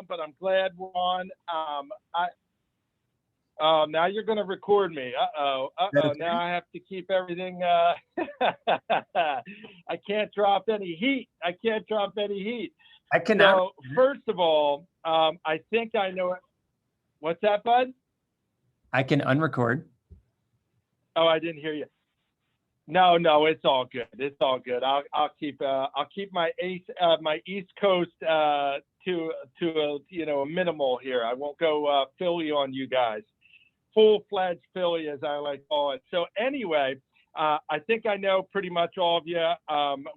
on, but I'm glad we're on. Now you're going to record me. Now I have to keep everything. I can't drop any heat. I cannot. So first of all, I think I know it. What's that, bud? I can unrecord. Oh, I didn't hear you. No, it's all good. I'll keep my East Coast to a minimal here. I won't go Philly on you guys. Full-fledged Philly, as I like to call it. So anyway, I think I know pretty much all of you.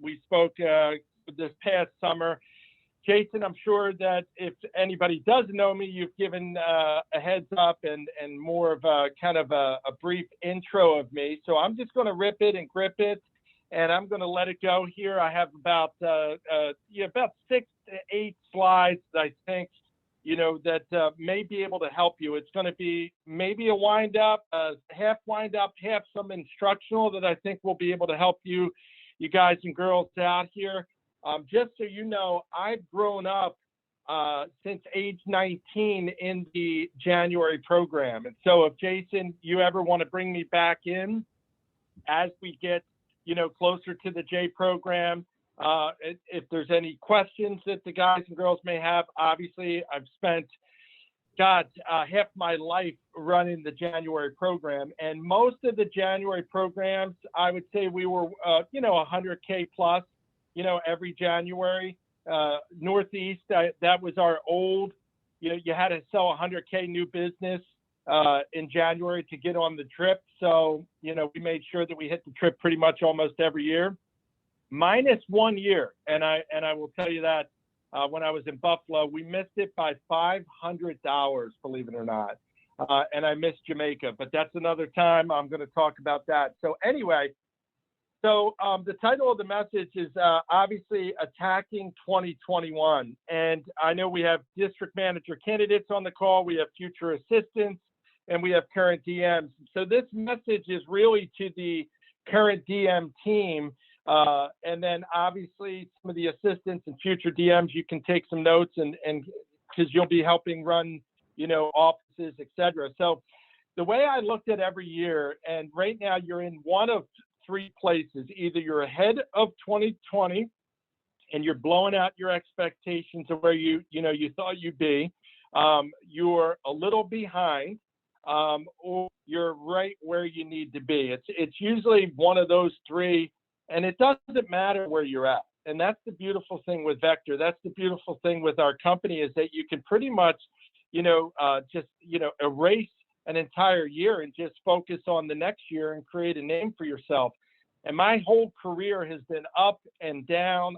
We spoke this past summer. Jason, I'm sure that if anybody doesn't know me, you've given a heads up and more of a kind of a brief intro of me. So I'm just going to rip it and grip it, and I'm going to let it go here. I have about 6 to 8 slides that I think, that may be able to help you. It's going to be maybe a half wind up, half some instructional that I think will be able to help you guys and girls out here. Just so you know, I've grown up since age 19 in the January program. And so if Jason, you ever want to bring me back in as we get, closer to the J program, if there's any questions that the guys and girls may have, obviously I've spent, half my life running the January program. And most of the January programs, I would say we were, 100K plus. Every January, Northeast, that was our old, you had to sell 100K new business in January to get on the trip. So, we made sure that we hit the trip pretty much almost every year, minus 1 year. And I will tell you that when I was in Buffalo, we missed it by $500, believe it or not. And I missed Jamaica, but that's another time. I'm going to talk about that. So anyway, So the title of the message is obviously Attacking 2021. And I know we have district manager candidates on the call, we have future assistants, and we have current DMs. So this message is really to the current DM team. And then obviously some of the assistants and future DMs, you can take some notes and because you'll be helping run, offices, et cetera. So the way I looked at every year, and right now you're in one of three places. Either you're ahead of 2020 and you're blowing out your expectations of where you thought you'd be, you're a little behind, or you're right where you need to be. It's usually one of those three, and it doesn't matter where you're at. And that's the beautiful thing with Vector. That's the beautiful thing with our company, is that you can pretty much, erase an entire year and just focus on the next year and create a name for yourself. And my whole career has been up and down,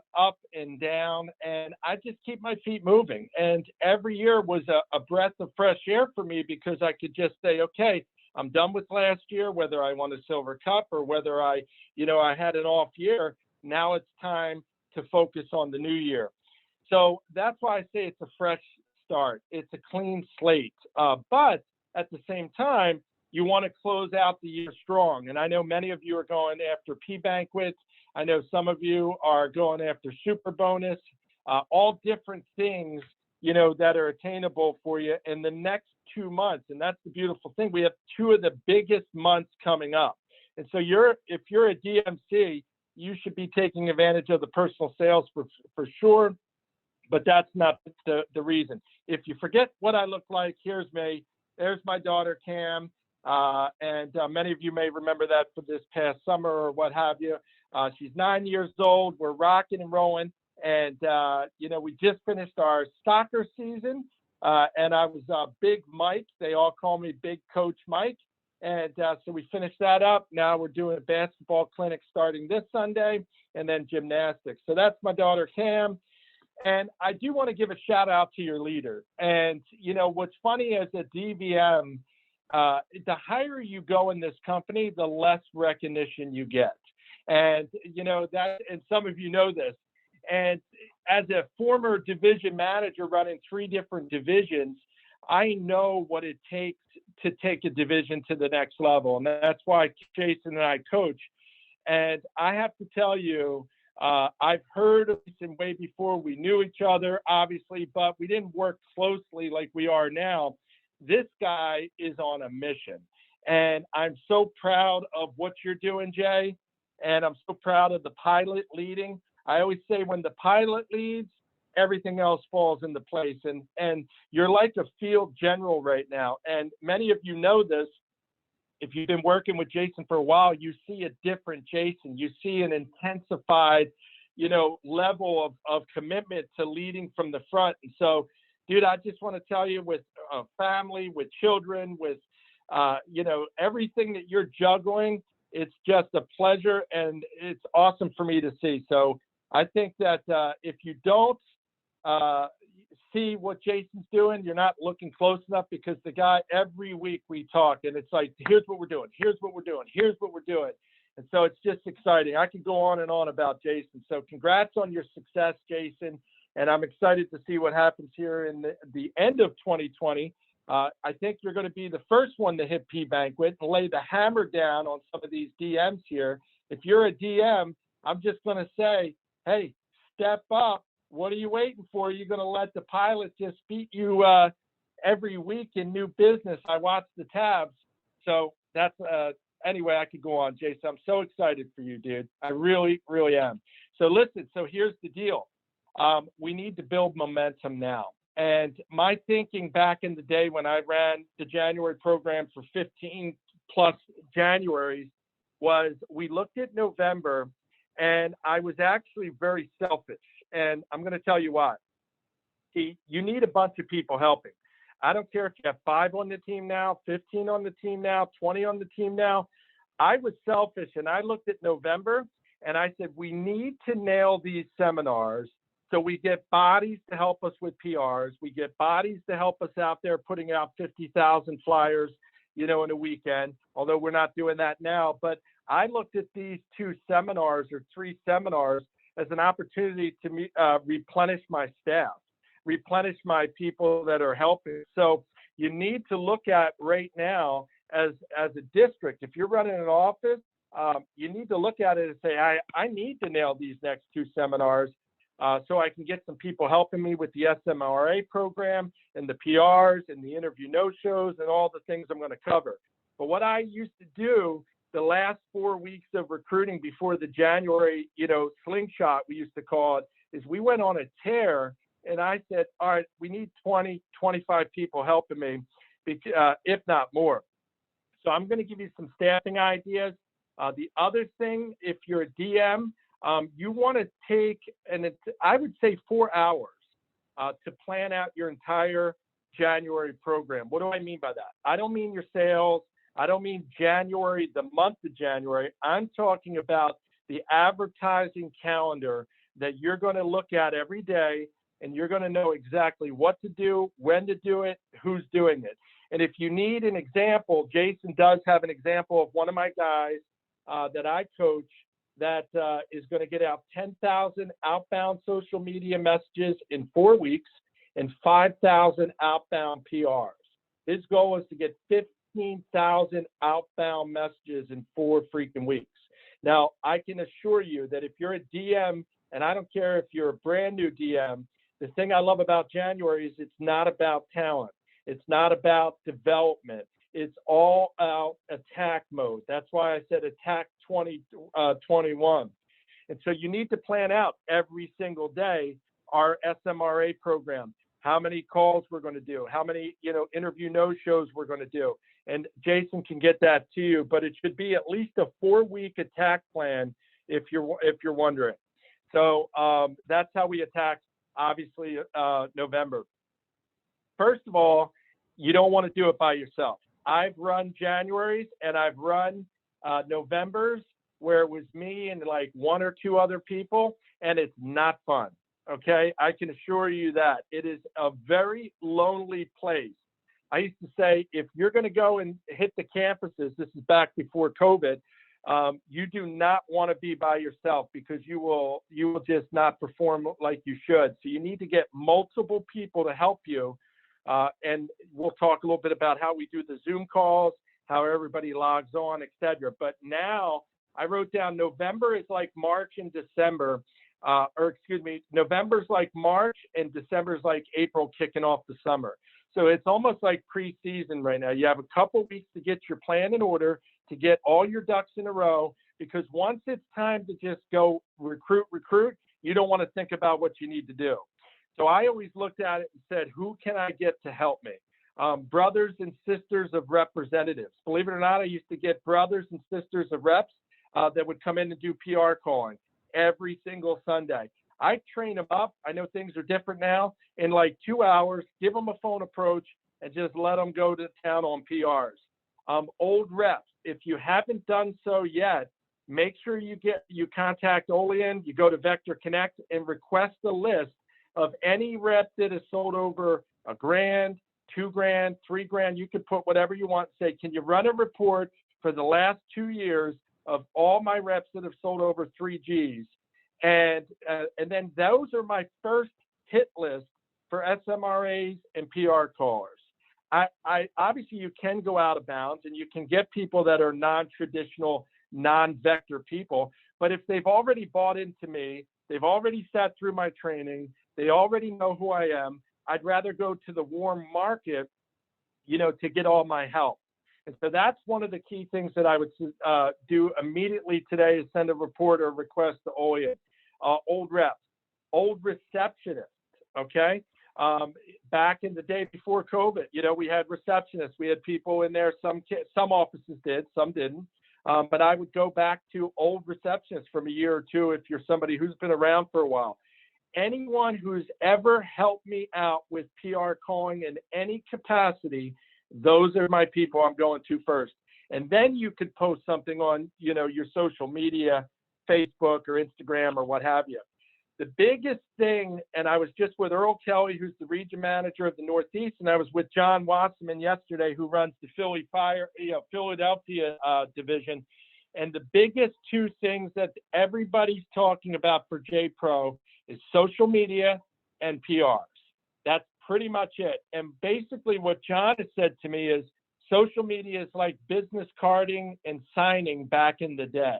and I just keep my feet moving. And every year was a breath of fresh air for me, because I could just say, okay, I'm done with last year, whether I won a silver cup or whether I had an off year. Now it's time to focus on the new year. So that's why I say it's a fresh start. It's a clean slate. But at the same time, you want to close out the year strong. And I know many of you are going after P banquets. I know some of you are going after super bonus, all different things, that are attainable for you in the next 2 months. And that's the beautiful thing. We have two of the biggest months coming up. And so if you're a DMC, you should be taking advantage of the personal sales for sure. But that's not the reason. If you forget what I look like, here's me. There's my daughter, Cam. And many of you may remember that for this past summer or what have you. She's 9 years old. We're rocking and rolling. And, we just finished our soccer season. And I was Big Mike. They all call me Big Coach Mike. And so we finished that up. Now we're doing a basketball clinic starting this Sunday, and then gymnastics. So that's my daughter, Cam. And I do want to give a shout out to your leader. And, what's funny as a DVM, the higher you go in this company, the less recognition you get. And, and some of you know this. And as a former division manager running 3 different divisions, I know what it takes to take a division to the next level. And that's why Jason and I coach. And I have to tell you, I've heard of Jason way before we knew each other, obviously, but we didn't work closely like we are now. This guy is on a mission. And I'm so proud of what you're doing, Jay. And I'm so proud of the pilot leading. I always say when the pilot leads, everything else falls into place. And you're like a field general right now. And many of you know this. If you've been working with Jason for a while, you see a different Jason. You see an intensified, level of commitment to leading from the front. And so, dude, I just want to tell you, with family, with children, with, everything that you're juggling, it's just a pleasure, and it's awesome for me to see. So I think that if you don't see what Jason's doing, you're not looking close enough, because the guy, every week we talk and it's like, here's what we're doing, here's what we're doing, here's what we're doing. And so it's just exciting. I can go on and on about Jason. So congrats on your success, Jason. And I'm excited to see what happens here in the end of 2020. I think you're going to be the first one to hit P Banquet and lay the hammer down on some of these DMs here. If you're a DM, I'm just going to say, hey, step up. What are you waiting for? You're going to let the pilot just beat you every week in new business. I watch the tabs. So that's, anyway, I could go on, Jason. I'm so excited for you, dude. I really, really am. So listen, so here's the deal. We need to build momentum now. And my thinking back in the day when I ran the January program for 15 plus Januaries was, we looked at November, and I was actually very selfish. And I'm going to tell you why. See, you need a bunch of people helping. I don't care if you have 5 on the team now, 15 on the team now, 20 on the team now. I was selfish, and I looked at November, and I said, we need to nail these seminars. So we get bodies to help us with PRs. We get bodies to help us out there putting out 50,000 flyers, in a weekend, although we're not doing that now. But I looked at these 2 seminars or 3 seminars as an opportunity to replenish my staff, replenish my people that are helping. So you need to look at right now as a district. If you're running an office, you need to look at it and say, I need to nail these next 2 seminars. So I can get some people helping me with the SMRA program and the PRs and the interview no-shows and all the things I'm going to cover. But what I used to do the last 4 weeks of recruiting before the January, slingshot, we used to call it, is we went on a tear, and I said, all right, we need 20, 25 people helping me, if not more. So I'm going to give you some staffing ideas. The other thing, if you're a DM, you want to take, I would say 4 hours to plan out your entire January program. What do I mean by that? I don't mean your sales. I don't mean January, the month of January. I'm talking about the advertising calendar that you're going to look at every day, and you're going to know exactly what to do, when to do it, who's doing it. And if you need an example, Jason does have an example of one of my guys that I coach that is going to get out 10,000 outbound social media messages in 4 weeks and 5,000 outbound PRs. His goal is to get 15,000 outbound messages in 4 freaking weeks. Now, I can assure you that if you're a DM, and I don't care if you're a brand new DM, the thing I love about January is it's not about talent. It's not about development. It's all out attack mode. That's why I said attack 2021. And so you need to plan out every single day our SMRA program, how many calls we're going to do, how many, interview no-shows we're going to do. And Jason can get that to you, but it should be at least a 4-week attack plan if you're wondering. So that's how we attack, obviously, November. First of all, you don't want to do it by yourself. I've run Januaries and I've run Novembers where it was me and like 1 or 2 other people, and it's not fun. Okay, I can assure you that it is a very lonely place. I used to say, if you're going to go and hit the campuses, this is back before COVID, you do not want to be by yourself, because you will just not perform like you should. So you need to get multiple people to help you. And we'll talk a little bit about how we do the Zoom calls, how everybody logs on, etc. But now I wrote down November is like March and December, or excuse me, November's like March and December's like April kicking off the summer. So it's almost like preseason right now. You have a couple weeks to get your plan in order, to get all your ducks in a row, because once it's time to just go recruit, you don't want to think about what you need to do. So I always looked at it and said, who can I get to help me? Brothers and sisters of representatives. Believe it or not, I used to get brothers and sisters of reps that would come in and do PR calling every single Sunday. I train them up. I know things are different now. In like 2 hours, give them a phone approach and just let them go to town on PRs. Old reps, if you haven't done so yet, make sure you contact Olean, you go to Vector Connect and request a list of any rep that has sold over $1,000, $2,000, $3,000. You can put whatever you want. Say, can you run a report for the last 2 years of all my reps that have sold over 3 Gs? And then those are my first hit list for SMRAs and PR callers. I obviously you can go out of bounds and you can get people that are non-traditional, non-vector people, but if they've already bought into me, they've already sat through my training, they already know who I am, I'd rather go to the warm market, to get all my help. And so that's one of the key things that I would do immediately today, is send a report or request to Olean. Old reps, old receptionists, okay? Back in the day before COVID, we had receptionists. We had people in there. Some offices did, some didn't. But I would go back to old receptionists from a year or two if you're somebody who's been around for a while. Anyone who's ever helped me out with PR calling in any capacity, those are my people I'm going to first. And then you could post something on, your social media, Facebook or Instagram or what have you. The biggest thing, and I was just with Earl Kelly, who's the region manager of the Northeast, and I was with John Wasserman yesterday, who runs the Philadelphia division. And the biggest two things that everybody's talking about for J-Pro is social media and PRs. That's pretty much it. And basically what John has said to me is social media is like business carding and signing back in the day.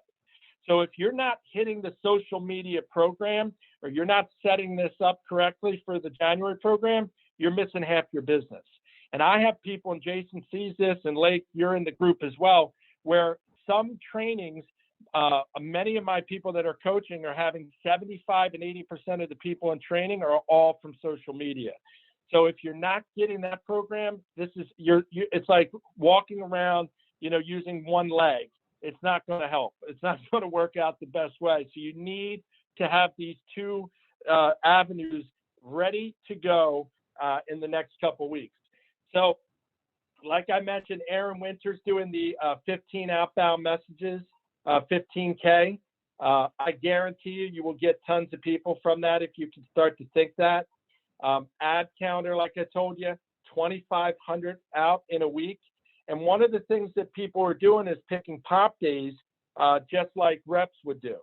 So if you're not hitting the social media program, or you're not setting this up correctly for the January program, you're missing half your business. And I have people, and Jason sees this, and Lake, you're in the group as well, where some trainings, many of my people that are coaching are having 75 and 80% of the people in training are all from social media. So if you're not getting that program, it's like walking around, using one leg. It's not going to help. It's not going to work out the best way. So you need to have these two avenues ready to go in the next couple weeks. So like I mentioned, Aaron Winter's doing the 15 outbound messages, 15K. I guarantee you will get tons of people from that if you can start to think that. Ad counter, like I told you, 2,500 out in a week. And one of the things that people are doing is picking pop days, just like reps would do.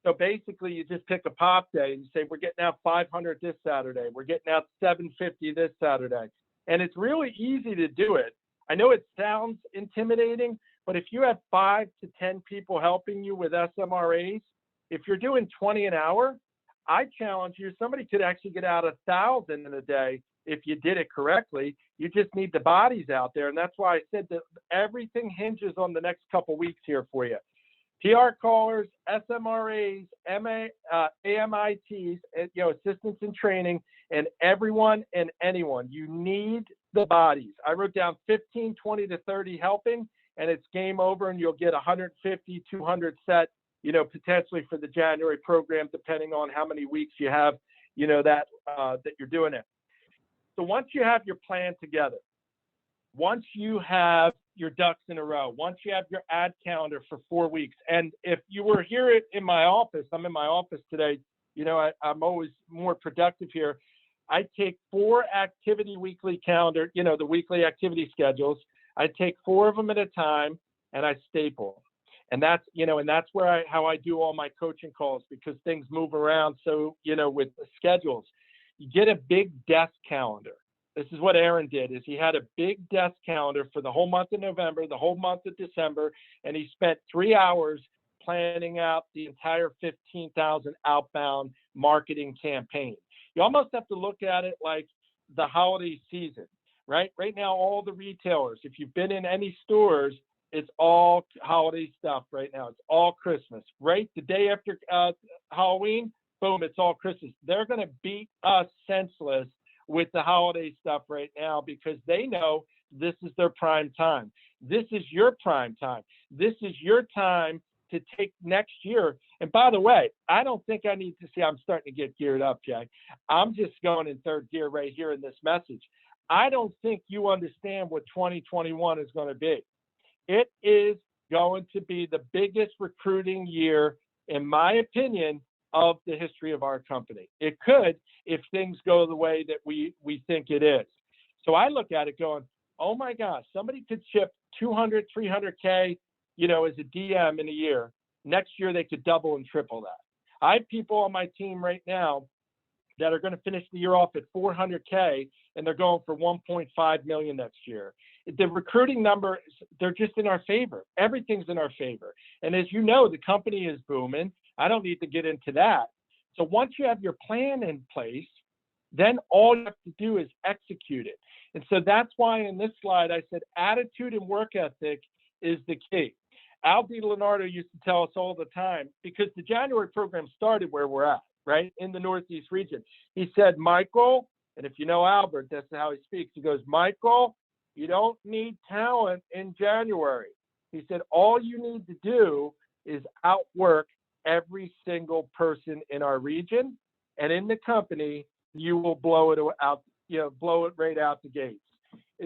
So basically, you just pick a pop day and you say, we're getting out 500 this Saturday. We're getting out 750 this Saturday. And it's really easy to do it. I know it sounds intimidating, but if you have 5 to 10 people helping you with SMRAs, if you're doing 20 an hour, I challenge you, somebody could actually get out 1,000 in a day if you did it correctly. You just need the bodies out there. And that's why I said that everything hinges on the next couple weeks here for you. PR callers, SMRAs, AMITs, assistants in training, and everyone and anyone. You need the bodies. I wrote down 15, 20 to 30 helping, and it's game over, and you'll get 150, 200 set, potentially for the January program, depending on how many weeks you have, that you're doing it. So once you have your plan together, once you have your ducks in a row, once you have your ad calendar for 4 weeks, and if you were here in my office, I'm in my office today, I'm always more productive here. I take 4 activity weekly calendar, the weekly activity schedules. I take 4 of them at a time and I staple. And that's, and that's where how I do all my coaching calls, because things move around. So, with the schedules, you get a big desk calendar. This is what Aaron did, is he had a big desk calendar for the whole month of November, the whole month of December, and he spent 3 hours planning out the entire 15,000 outbound marketing campaign. You almost have to look at it like the holiday season, right? Right now, all the retailers, if you've been in any stores, it's all holiday stuff right now. It's all Christmas, right? The day after Halloween, boom, it's all Christmas. They're going to beat us senseless with the holiday stuff right now because they know this is their prime time. This is your prime time. This is your time to take next year. And by the way, I don't think I need to see, I'm starting to get geared up, Jay. I'm just going in third gear right here in this message. I don't think you understand what 2021 is going to be. It is going to be the biggest recruiting year, in my opinion, of the history of our company. It could if things go the way that we think it is. So I look at it going, oh my gosh, somebody could ship 200, 300K, as a DM in a year. Next year, they could double and triple that. I have people on my team right now that are going to finish the year off at 400K, and they're going for 1.5 million next year. The recruiting numbers, they're just in our favor. Everything's in our favor. And as you know, the company is booming. I don't need to get into that. So once you have your plan in place, then all you have to do is execute it. And so that's why in this slide, I said attitude and work ethic is the key. Al DiLeonardo used to tell us all the time, because the January program started where we're at, right, in the Northeast region. He said, Michael, and if you know Albert, that's how he speaks. He goes, Michael, you don't need talent in January. He said, all you need to do is outwork every single person in our region and in the company. You will blow it out, blow it right out the gates.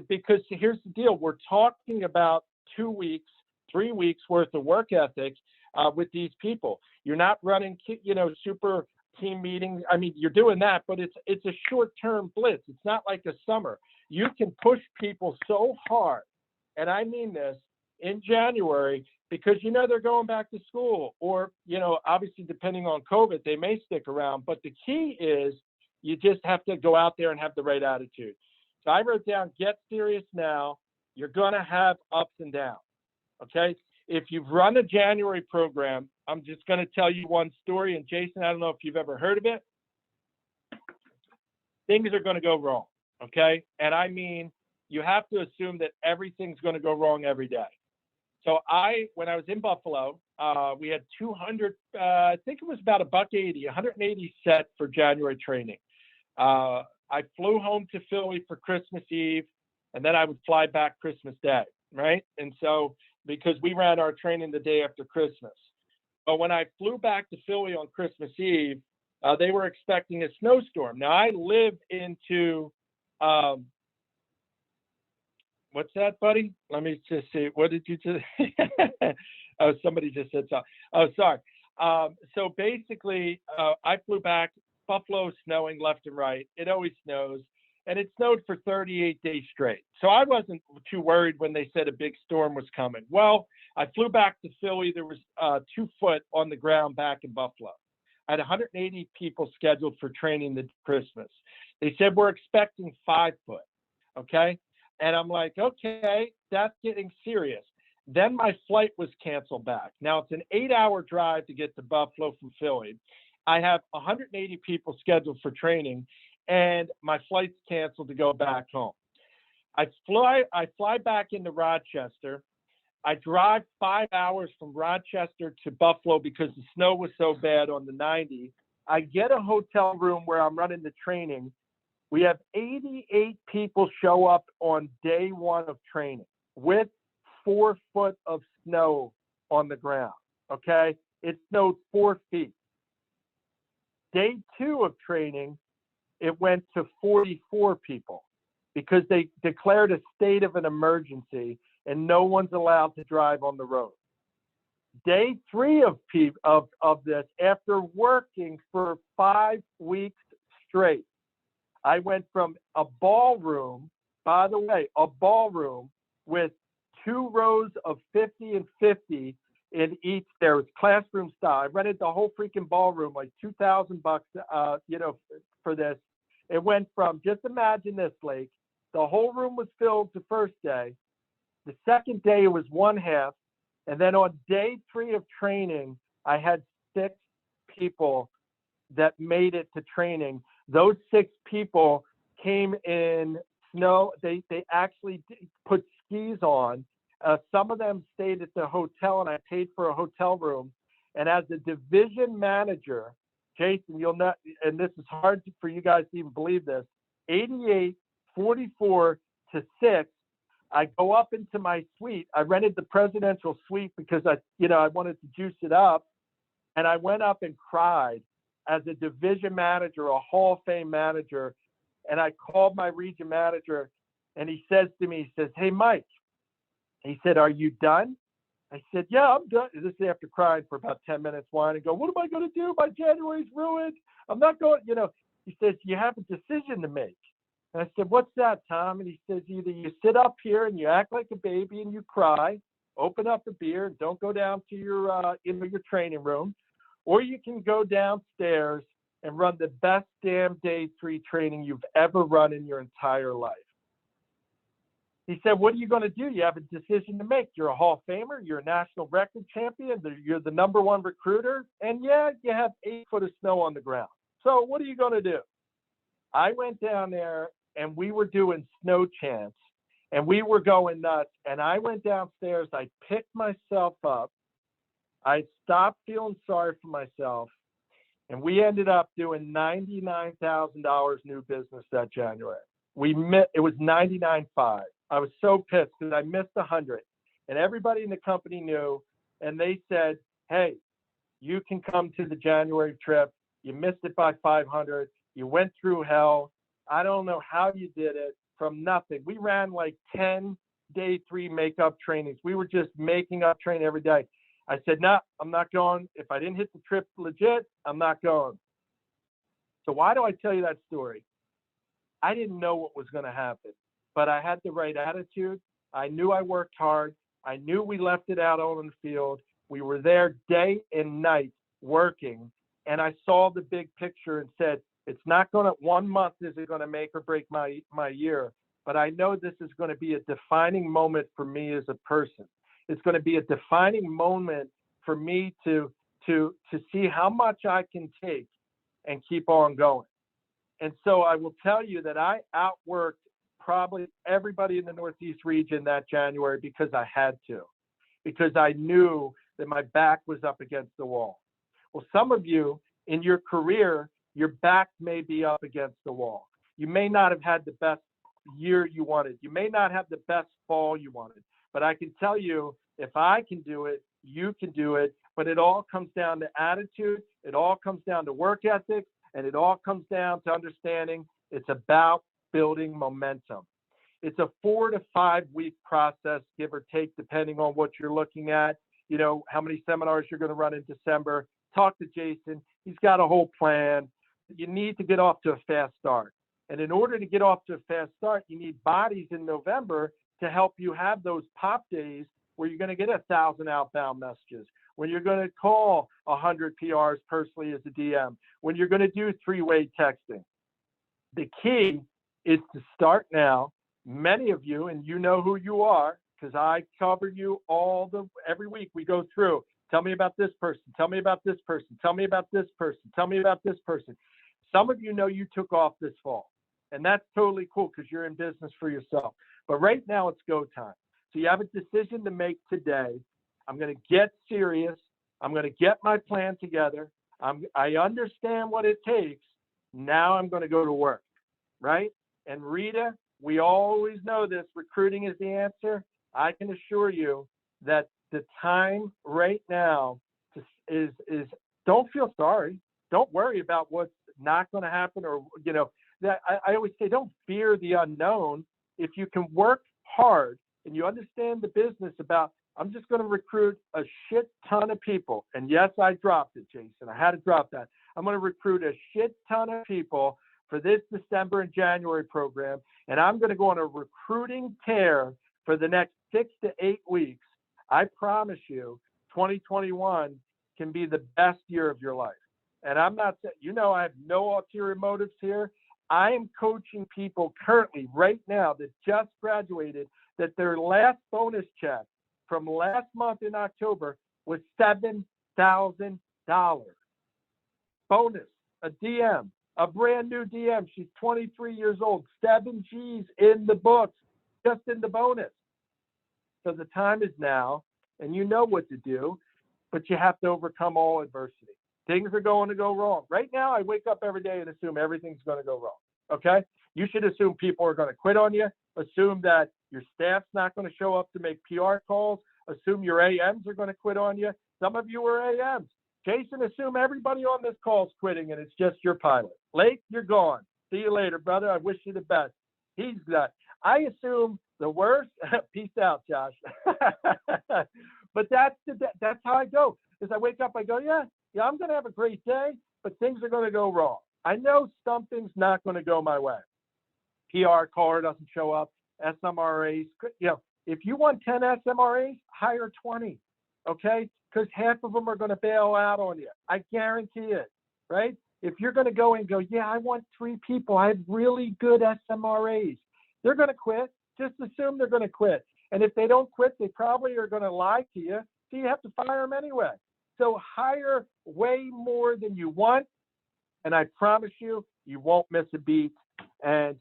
Because here's the deal. We're talking about 2 weeks, 3 weeks worth of work ethic with these people. You're not running, super team meetings. I mean, you're doing that, but it's a short-term blitz. It's not like a summer. You can push people so hard, and I mean this, in January, because they're going back to school, or obviously depending on COVID, they may stick around. But the key is you just have to go out there and have the right attitude. So I wrote down, get serious now. You're going to have ups and downs. Okay. If you've run a January program, I'm just going to tell you one story. And Jason, I don't know if you've ever heard of it. Things are going to go wrong. Okay. And I mean, you have to assume that everything's going to go wrong every day. So when I was in Buffalo, we had 200, I think it was about $180, 180 set for January training. I flew home to Philly for Christmas Eve, and then I would fly back Christmas Day, right? And so, because we ran our training the day after Christmas. But when I flew back to Philly on Christmas Eve, they were expecting a snowstorm. Now, I live into, what's that, buddy? Let me just see. What did you just? Oh, somebody just said something. Oh, sorry. So basically, I flew back. Buffalo snowing left and right. It always snows, and it snowed for 38 days straight. So I wasn't too worried when they said a big storm was coming. Well, I flew back to Philly. There was 2 foot on the ground back in Buffalo. I had 180 people scheduled for training this Christmas. They said we're expecting 5 foot. Okay. And I'm like, okay, that's getting serious. Then my flight was canceled back. Now it's an 8-hour drive to get to Buffalo from Philly. I have 180 people scheduled for training, and my flight's canceled to go back home. I fly back into Rochester. I drive 5 hours from Rochester to Buffalo because the snow was so bad on the 90. I get a hotel room where I'm running the training. We have 88 people show up on day 1 of training with 4 foot of snow on the ground. Okay. It snowed 4 feet. Day 2 of training, it went to 44 people because they declared a state of an emergency and no one's allowed to drive on the road. Day 3 of this, after working for 5 weeks straight, I went from a ballroom, by the way, a ballroom with 2 rows of 50 and 50 in each. There was classroom style. I rented the whole freaking ballroom, like $2,000, for this. It went from, just imagine this, Blake. The whole room was filled the first day. The second day it was 1/2, And then on day 3 of training, I had 6 people that made it to training. Those 6 people came in snow. They actually put skis on. Some of them stayed at the hotel, and I paid for a hotel room. And as a division manager, Jason, you'll not, and this is hard for you guys to even believe this, 88, 44 to 6, I go up into my suite. I rented the presidential suite because I wanted to juice it up. And I went up and cried as a division manager, a Hall of Fame manager. And I called my region manager, and he says to me, he says, "Hey, Mike," he said, "are you done?" I said, "Yeah, I'm done." This is after crying for about 10 minutes, whining, go, "What am I going to do? My January's ruined. I'm not going," He says, "You have a decision to make." And I said, "What's that, Tom?" And he says, "Either you sit up here and you act like a baby and you cry, open up a beer and don't go down to your training room, or you can go downstairs and run the best damn day 3 training you've ever run in your entire life." He said, "What are you going to do? You have a decision to make. You're a Hall of Famer. You're a national record champion. You're the #1 recruiter. And yeah, you have 8 foot of snow on the ground. So what are you going to do?" I went down there, and we were doing snow chants, and we were going nuts. And I went downstairs. I picked myself up. I stopped feeling sorry for myself. And we ended up doing $99,000 new business that January. It was 99.5. I was so pissed because I missed 100, and everybody in the company knew, and they said, "Hey, you can come to the January trip. You missed it by 500. You went through hell. I don't know how you did it from nothing." We ran like 10 day 3 makeup trainings. We were just making up training every day. I said, "No, I'm not going. If I didn't hit the trip legit, I'm not going." So why do I tell you that story? I didn't know what was going to happen, but I had the right attitude. I knew I worked hard. I knew we left it out on the field. We were there day and night working, and I saw the big picture and said, it's not going to, 1 month isn't going to make or break my year, but I know this is going to be a defining moment for me as a person. It's going to be a defining moment for me to see how much I can take and keep on going. And so I will tell you that I outworked probably everybody in the Northeast region that January because I had to, because I knew that my back was up against the wall. Well, some of you in your career, your back may be up against the wall. You may not have had the best year you wanted. You may not have the best fall you wanted. But I can tell you, if I can do it, you can do it. But it all comes down to attitude. It all comes down to work ethic. And it all comes down to understanding it's about building momentum. It's a 4 to 5 week process, give or take, depending on what you're looking at. How many seminars you're going to run in December. Talk to Jason. He's got a whole plan. You need to get off to a fast start. And in order to get off to a fast start, you need bodies in November to help you have those pop days where you're going to get 1,000 outbound messages, when you're going to call 100 PRs personally as a DM, when you're going to do 3-way texting. The key is to start now. Many of you, and you know who you are, because I cover you every week we go through. Tell me about this person. Tell me about this person. Tell me about this person. Tell me about this person. Some of you know you took off this fall, and that's totally cool because you're in business for yourself. But right now it's go time. So you have a decision to make today. I'm going to get serious. I'm going to get my plan together. I understand what it takes. Now I'm going to go to work, right? And Rita, we always know this. Recruiting is the answer. I can assure you that the time right now is don't feel sorry. Don't worry about what's not going to happen, or that I always say, don't fear the unknown. If you can work hard and you understand the business about, I'm just going to recruit a shit ton of people. And yes, I dropped it, Jason. I had to drop that. I'm going to recruit a shit ton of people for this December and January program. And I'm going to go on a recruiting tear for the next 6 to 8 weeks. I promise you, 2021 can be the best year of your life. And I'm not saying, I have no ulterior motives here. I am coaching people currently right now that just graduated, that their last bonus check from last month in October was $7,000. Bonus, a DM, a brand new DM. She's 23 years old, 7 G's in the books, just in the bonus. So the time is now, and you know what to do, but you have to overcome all adversity. Things are going to go wrong. Right now, I wake up every day and assume everything's going to go wrong, okay? You should assume people are going to quit on you. Assume that your staff's not going to show up to make PR calls. Assume your AMs are going to quit on you. Some of you are AMs. Jason, assume everybody on this call is quitting and it's just your pilot. Lake, you're gone. See you later, brother. I wish you the best. He's not. I assume the worst. Peace out, Josh. But that's how I go. Is I wake up, I go, yeah, I'm going to have a great day, but things are going to go wrong. I know something's not going to go my way. PR caller doesn't show up. SMRAs, if you want 10 SMRAs, hire 20, okay? Because half of them are going to bail out on you. I guarantee it, right? If you're going to go and go, yeah, I want 3 people. I have really good SMRAs. They're going to quit. Just assume they're going to quit. And if they don't quit, they probably are going to lie to you. So you have to fire them anyway. So hire way more than you want. And I promise you, you won't miss a beat. And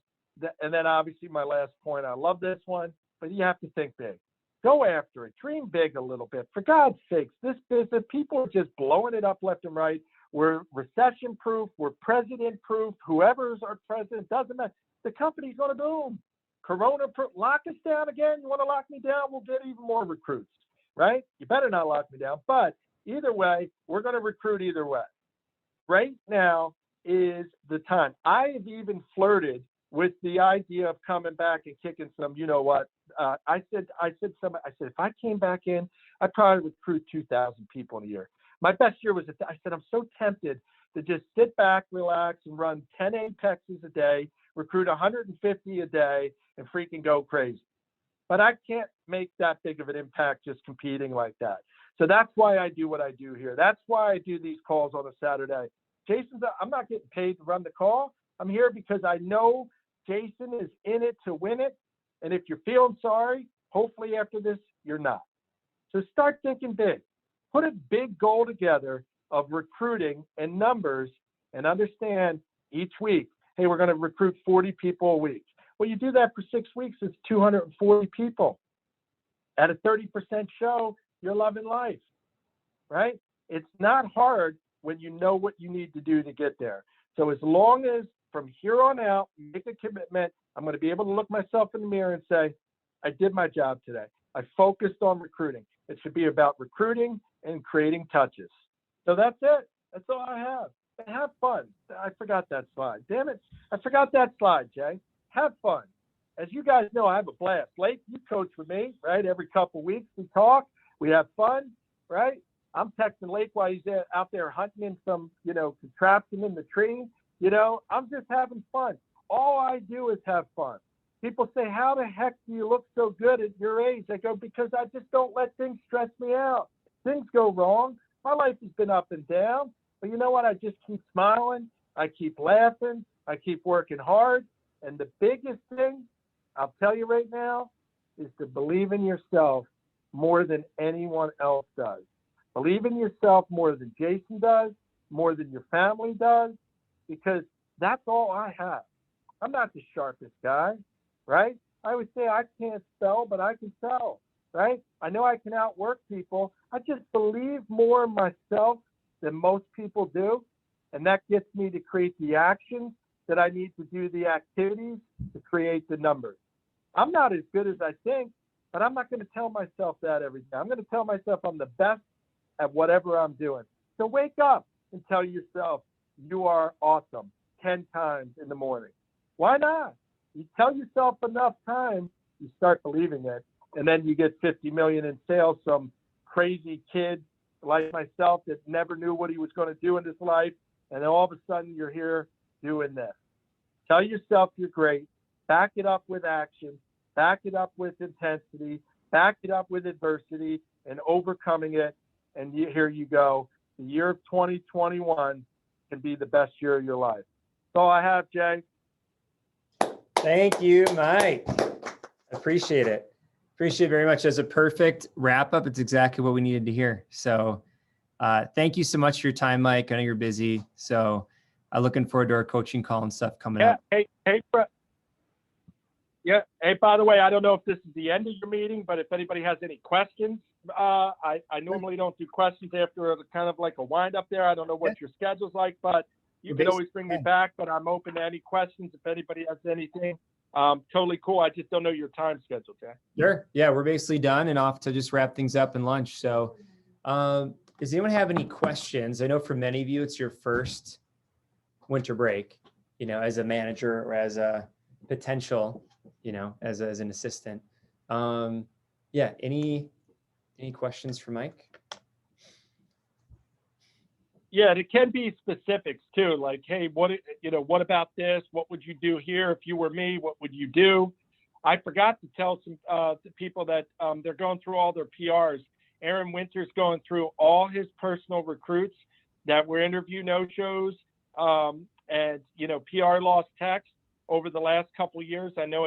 then obviously my last point, I love this one, but you have to think big. Go after it. Dream big a little bit. For God's sakes, this business, people are just blowing it up left and right. We're recession-proof. We're president-proof. Whoever's our president, doesn't matter. The company's going to boom. Corona-proof. Lock us down again. You want to lock me down? We'll get even more recruits, right? You better not lock me down. But either way, we're going to recruit either way. Right now is the time. I have even flirted with the idea of coming back and kicking some, you know what? I said, if I came back in, I'd probably recruit 2,000 people in a year. My best year was, I said, I'm so tempted to just sit back, relax, and run 10 apexes a day, recruit 150 a day, and freaking go crazy. But I can't make that big of an impact just competing like that. So that's why I do what I do here. That's why I do these calls on a Saturday. Jason, I'm not getting paid to run the call. I'm here because I know Jason is in it to win it. And if you're feeling sorry, hopefully after this, you're not. So start thinking big. Put a big goal together of recruiting and numbers and understand each week, hey, we're going to recruit 40 people a week. Well, you do that for 6 weeks, it's 240 people. At a 30% show, you're loving life, right? It's not hard when you know what you need to do to get there. So as long as from here on out, make a commitment, I'm going to be able to look myself in the mirror and say, I did my job today. I focused on recruiting. It should be about recruiting and creating touches. So that's it. That's all I have. And have fun. I forgot that slide. Damn it. I forgot that slide, Jay. Have fun. As you guys know, I have a blast. Lake, you coach with me, right? Every couple weeks we talk. We have fun, right? I'm texting Lake while he's out there hunting in some, contraption in the tree. I'm just having fun. All I do is have fun. People say, how the heck do you look so good at your age? I go, because I just don't let things stress me out. Things go wrong. My life has been up and down. But you know what? I just keep smiling. I keep laughing. I keep working hard. And the biggest thing, I'll tell you right now, is to believe in yourself more than anyone else does. Believe in yourself more than Jason does, more than your family does, because that's all I have. I'm not the sharpest guy, right? I would say I can't spell, but I can sell, right? I know I can outwork people. I just believe more in myself than most people do, and that gets me to create the actions that I need to do, the activities to create the numbers. I'm not as good as I think, but I'm not going to tell myself that every day. I'm going to tell myself I'm the best at whatever I'm doing. So wake up and tell yourself you are awesome 10 times in the morning. Why not? You tell yourself enough times, you start believing it, and then you get 50 million in sales. Some crazy kid like myself that never knew what he was going to do in his life, and then all of a sudden you're here doing this. Tell yourself you're great. Back it up with action. Back it up with intensity. Back it up with adversity and overcoming it. And here you go. The year of 2021 can be the best year of your life. That's all I have, Jay. Thank you, Mike. Appreciate it. Appreciate it very much. As a perfect wrap up, it's exactly what we needed to hear. So thank you so much for your time, Mike. I know you're busy. So looking forward to our coaching call and stuff coming up. Yeah. Hey, by the way, I don't know if this is the end of your meeting, but if anybody has any questions, I normally don't do questions after kind of like a wind up there. I don't know what your schedule's like, but you can always bring me back, but I'm open to any questions. If anybody has anything, totally cool. I just don't know your time schedule, Jay. Sure. Yeah, we're basically done and off to just wrap things up and lunch. So does anyone have any questions? I know for many of you, it's your first winter break, as a manager or as a potential, as an assistant. Yeah. Any questions for Mike? Yeah, it can be specifics too. Like, hey, what about this? What would you do here if you were me? What would you do? I forgot to tell some people that they're going through all their PRs. Aaron Winter's going through all his personal recruits that were interview no-shows and PR lost text over the last couple of years. I know